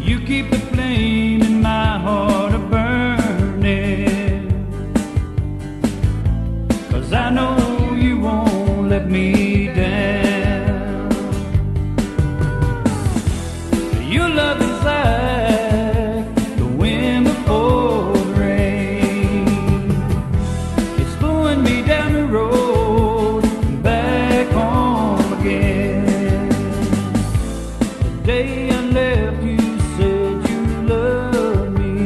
You keep the flame in my heart a burning, 'cause I know you won't let me down. Your love is like the wind before the rain. It's blowing me down the road and back home again. The day I left you said you loved me,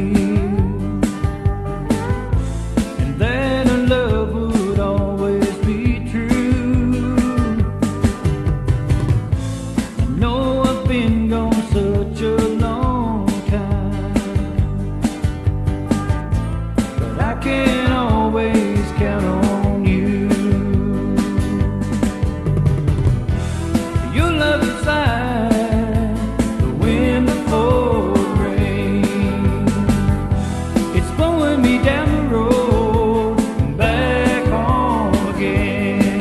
and that our love would always be true. I know I've been gone such a long time, but I can always count on you. Your love is like the wind before the rain. It's blowing me down the road and back home again.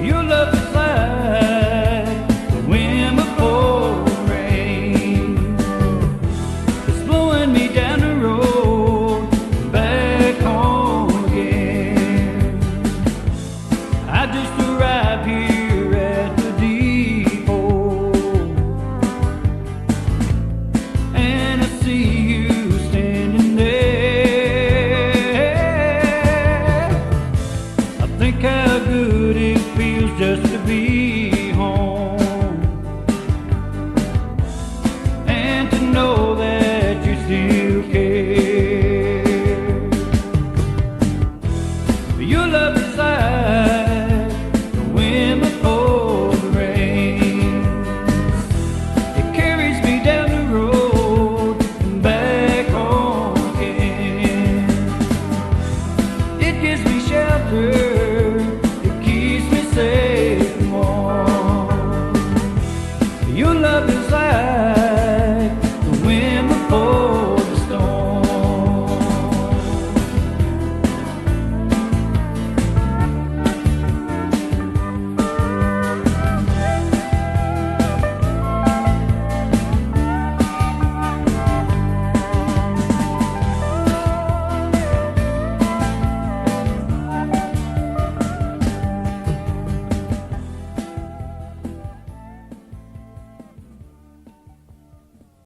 Your love is like the wind before the rain. It's blowing me down the road and back home again. I just arrived here at the depot, and I see you standing there. I think how good it feels just to be home, and to know that you're still